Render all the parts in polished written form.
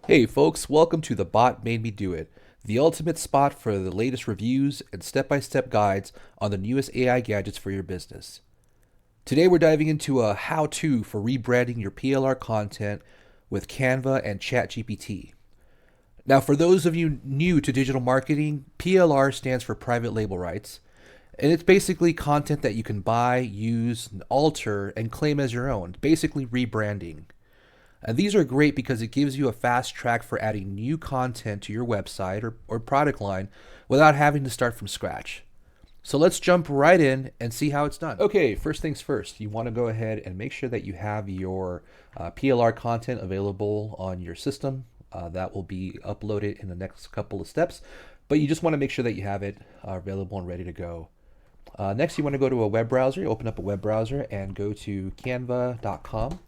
Hey folks, welcome to The Bot Made Me Do It, the ultimate spot for the latest reviews and step-by-step guides on the newest AI gadgets for your business. Today we're diving into a how-to for rebranding your PLR content with Canva and ChatGPT. Now, for those of you new to digital marketing, PLR stands for private label rights, and it's basically content that you can buy, use, alter, and claim as your own, basically rebranding. And these are great because it gives you a fast track for adding new content to your website or product line without having to start from scratch. So let's jump right in and see how it's done. Okay, first things first, you want to go ahead and make sure that you have your PLR content available on your system. That will be uploaded in the next couple of steps, but you just want to make sure that you have it available and ready to go. Next, you want to go to a web browser, open up a web browser and go to canva.com.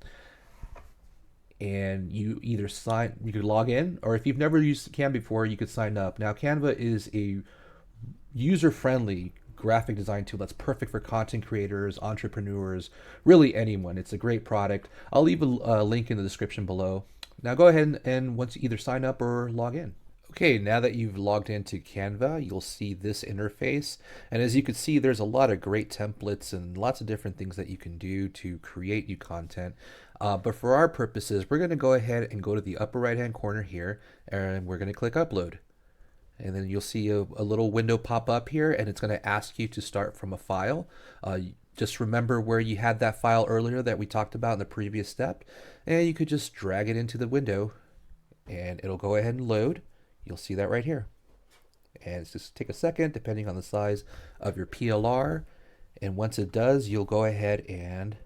And you could log in, or if you've never used Canva before, you could sign up. Now, Canva is a user-friendly graphic design tool that's perfect for content creators, entrepreneurs, really anyone. It's a great product. I'll leave a link in the description below. Now go ahead and once you either sign up or log in. Okay, now that you've logged into Canva, you'll see this interface. And as you can see, there's a lot of great templates and lots of different things that you can do to create new content. But for our purposes, we're going to go ahead and go to the upper right-hand corner here, and we're going to click Upload. And then you'll see a little window pop up here, and it's going to ask you to start from a file. Just remember where you had that file earlier that we talked about in the previous step, and you could just drag it into the window, and it'll go ahead and load. You'll see that right here. And it's just take a second, depending on the size of your PLR. And once it does, you'll go ahead and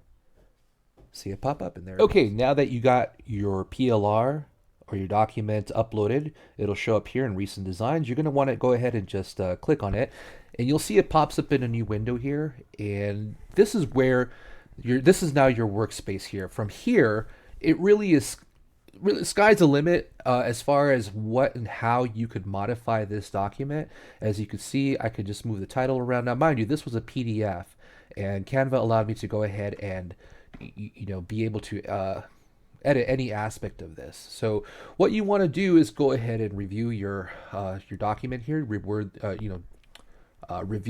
see it pop up in there. Okay, now that you got your PLR or your document uploaded, it'll show up here in recent designs. You're going to want to go ahead and just click on it, and you'll see it pops up in a new window here. And this is where this is now your workspace here. From here, it really is sky's the limit as far as what and how you could modify this document. As you can see, I could just move the title around. Now, mind you, this was a PDF, and Canva allowed me to go ahead and be able to edit any aspect of this. So what you want to do is go ahead and review your document here, review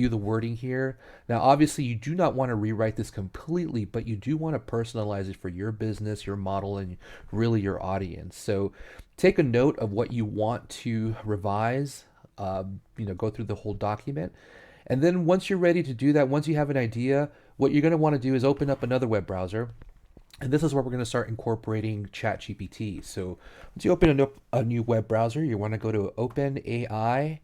the wording here. Now, obviously, you do not want to rewrite this completely, but you do want to personalize it for your business, your model, and really your audience. So take a note of what you want to revise, go through the whole document. And then once you're ready to do that, once you have an idea, what you're going to want to do is open up another web browser. And this is where we're going to start incorporating ChatGPT. So once you open a new web browser, you want to go to openai.com,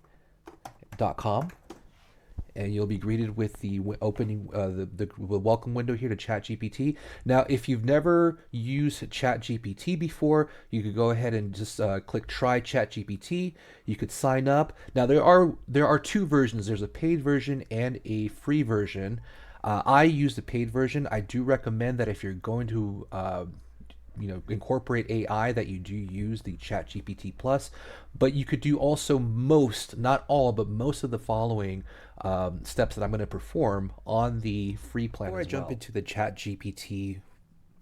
and you'll be greeted with the opening the welcome window here to ChatGPT. Now, if you've never used ChatGPT before, you could go ahead and just click Try ChatGPT. You could sign up. Now, there are two versions. There's a paid version and a free version. I use the paid version. I do recommend that if you're going to incorporate AI, that you do use the ChatGPT Plus, but you could do also most, not all, but most of the following steps that I'm going to perform on the free plan. Before I jump into the ChatGPT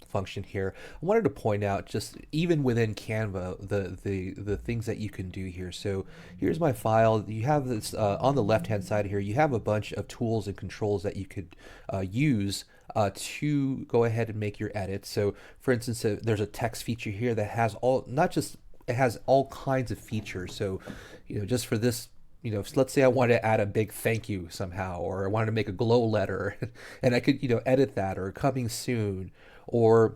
function here, I wanted to point out, just even within Canva, the things that you can do here. So here's my file. You have this on the left hand side here, you have a bunch of tools and controls that you could use to go ahead and make your edits. So for instance, there's a text feature here that has it has all kinds of features. So just for this, let's say I want to add a big thank you somehow, or I wanted to make a glow letter, and I could edit that, or coming soon, or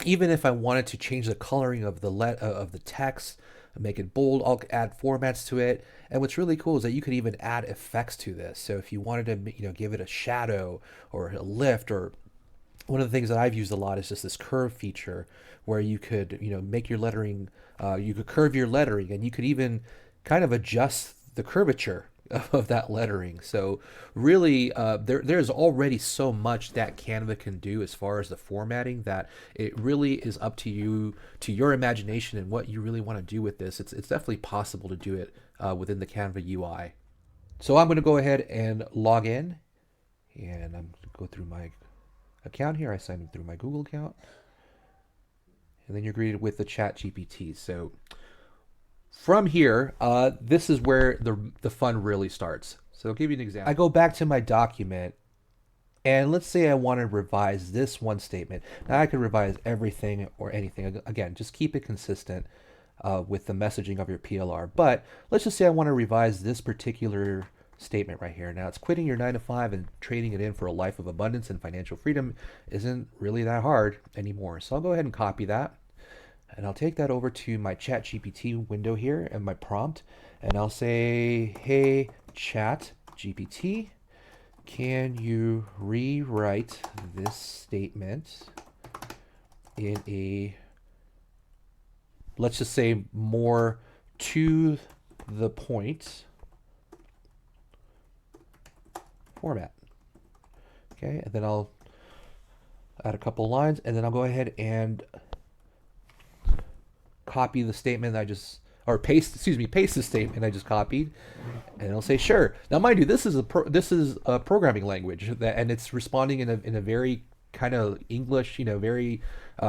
even if I wanted to change the coloring of the text, make it bold, I'll add formats to it. And what's really cool is that you could even add effects to this. So if you wanted to give it a shadow or a lift, or one of the things that I've used a lot is just this curve feature, where you could make your lettering, you could curve your lettering, and you could even kind of adjust the curvature of that lettering. So really, there's already so much that Canva can do as far as the formatting, that it really is up to you, to your imagination, and what you really want to do with this. It's definitely possible to do it within the Canva UI. So I'm going to go ahead and log in, and I'm going to go through my account here. I signed in through my Google account, and then you're greeted with the ChatGPT. So from here, this is where the fun really starts. So I'll give you an example. I go back to my document, and let's say I want to revise this one statement. Now I could revise everything or anything. Again, just keep it consistent with the messaging of your PLR. But let's just say I want to revise this particular statement right here. Now it's quitting your 9 to 5 and trading it in for a life of abundance and financial freedom isn't really that hard anymore. So I'll go ahead and copy that. And I'll take that over to my ChatGPT window here and my prompt. And I'll say, hey, ChatGPT, can you rewrite this statement in a, let's just say, more to the point format? Okay, and then I'll add a couple lines, and then I'll go ahead and copy the statement I just, or paste the statement I just copied, and it'll say sure. Now, mind you, this is a programming language that, and it's responding in a very kind of English, very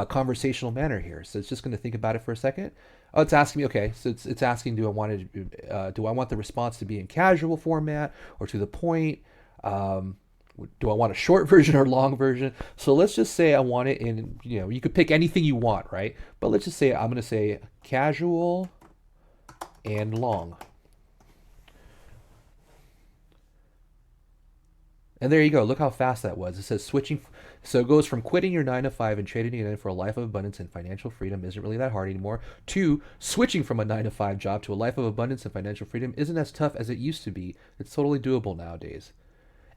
conversational manner here. So it's just going to think about it for a second. Oh, it's asking me. Okay, so it's asking, do I want the response to be in casual format or to the point? Do I want a short version or long version? So let's just say I want it in, you could pick anything you want, right? But let's just say I'm going to say casual and long. And there you go. Look how fast that was. It says switching. So it goes from quitting your 9 to 5 and trading it in for a life of abundance and financial freedom isn't really that hard anymore, to switching from a 9 to 5 job to a life of abundance and financial freedom isn't as tough as it used to be. It's totally doable nowadays.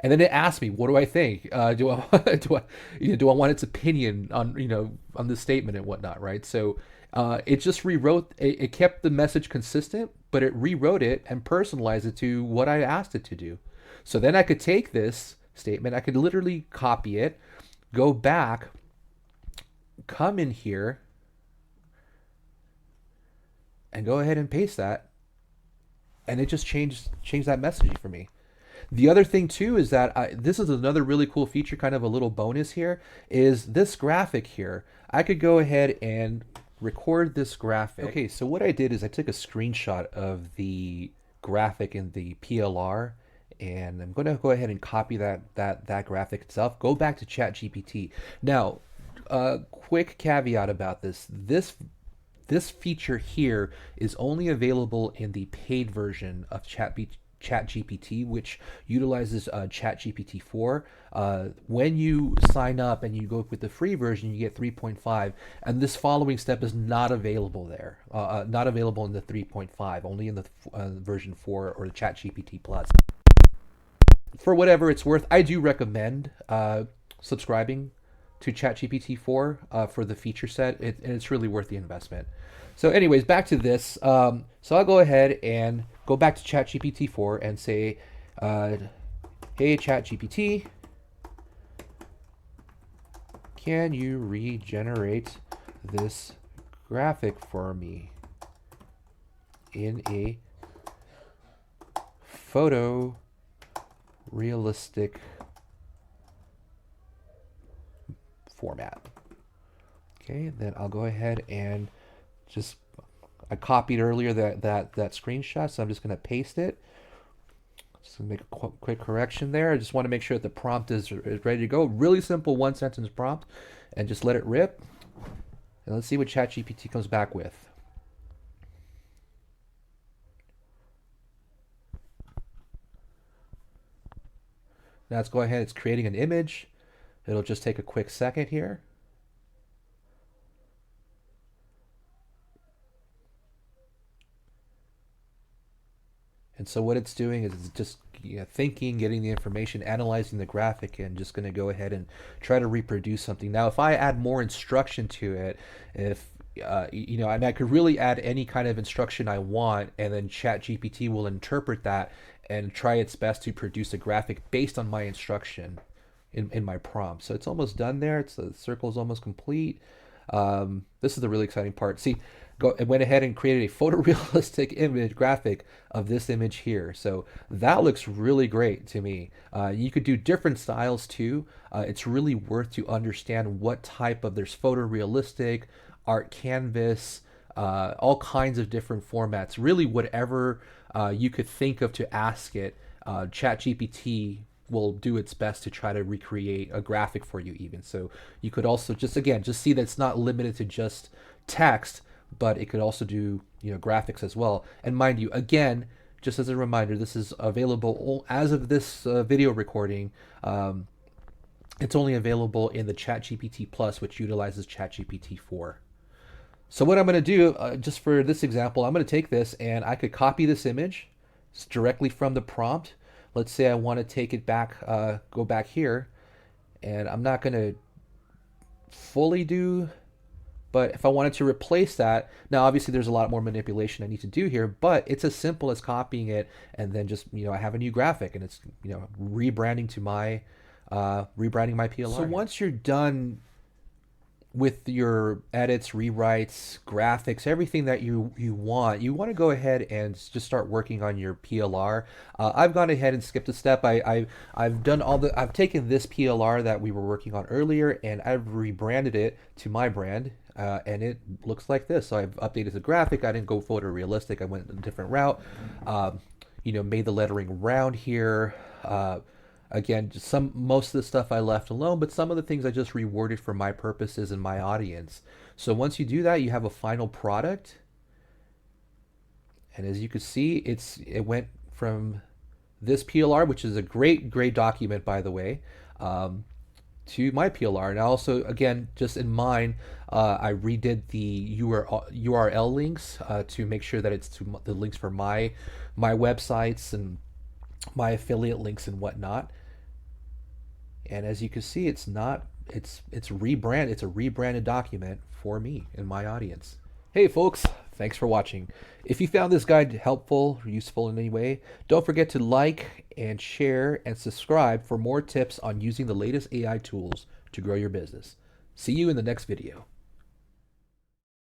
And then it asked me, what do I think? Do I want its opinion on this statement and whatnot, right? So it just rewrote. It kept the message consistent, but it rewrote it and personalized it to what I asked it to do. So then I could take this statement, I could literally copy it, go back, come in here, and go ahead and paste that, and it just changed that messaging for me. The other thing too is that this is another really cool feature, kind of a little bonus here, is this graphic here. I could go ahead and record this graphic. Okay, so what I did is I took a screenshot of the graphic in the PLR, and I'm going to go ahead and copy that graphic itself. Go back to ChatGPT. Now, quick caveat about this. This feature here is only available in the paid version of ChatGPT, which utilizes ChatGPT 4. When you sign up and you go with the free version, you get 3.5, and this following step is not available there. Not available in the 3.5, only in the version 4 or the ChatGPT Plus. For whatever it's worth, I do recommend subscribing to ChatGPT 4 for the feature set, and it's really worth the investment. So anyways, back to this. So I'll go ahead and go back to ChatGPT 4 and say, hey, ChatGPT, can you regenerate this graphic for me in a photorealistic format? Okay, then I'll go ahead and I copied earlier that screenshot, so I'm just going to paste it. Just going to make a quick correction there. I just want to make sure that the prompt is ready to go. Really simple one-sentence prompt, and just let it rip. And let's see what ChatGPT comes back with. Now let's go ahead. It's creating an image. It'll just take a quick second here. And so what it's doing is it's just thinking, getting the information, analyzing the graphic, and just going to go ahead and try to reproduce something. Now, if I add more instruction to it, if and I could really add any kind of instruction I want, and then ChatGPT will interpret that and try its best to produce a graphic based on my instruction in my prompt. So it's almost done there. The circle is almost complete. This is the really exciting part. See, it went ahead and created a photorealistic image graphic of this image here. So that looks really great to me. You could do different styles too. It's really worth to understand what type of, there's photorealistic, art canvas, all kinds of different formats. Really, whatever you could think of to ask it, ChatGPT will do its best to try to recreate a graphic for you even. So you could also just, again, just see that it's not limited to just text, but it could also do, graphics as well. And mind you, again, just as a reminder, this is available as of this video recording. It's only available in the ChatGPT Plus, which utilizes ChatGPT 4. So what I'm going to do, just for this example, I'm going to take this and I could copy this image directly from the prompt. Let's say I want to take it back, go back here, and I'm not going to fully do, but if I wanted to replace that, now obviously there's a lot more manipulation I need to do here, but it's as simple as copying it and then just, I have a new graphic and it's, rebranding to my, rebranding my PLR. So once you're done with your edits, rewrites, graphics, everything that you want to go ahead and just start working on your PLR. I've gone ahead and skipped a step. I've done I've taken this PLR that we were working on earlier and I've rebranded it to my brand, and it looks like this. So I've updated the graphic. I didn't go photorealistic. I went a different route. Made the lettering round here. Again, just most of the stuff I left alone, but some of the things I just reworded for my purposes and my audience. So once you do that, you have a final product. And as you can see, it went from this PLR, which is a great document, by the way, to my PLR. And I also, again, just in mind, I redid the URL links to make sure that it's to the links for my websites and my affiliate links and whatnot. And as you can see, it's a rebranded document for me and my audience. Hey folks, thanks for watching. If you found this guide helpful or useful in any way, don't forget to like and share and subscribe for more tips on using the latest AI tools to grow your business. See you in the next video.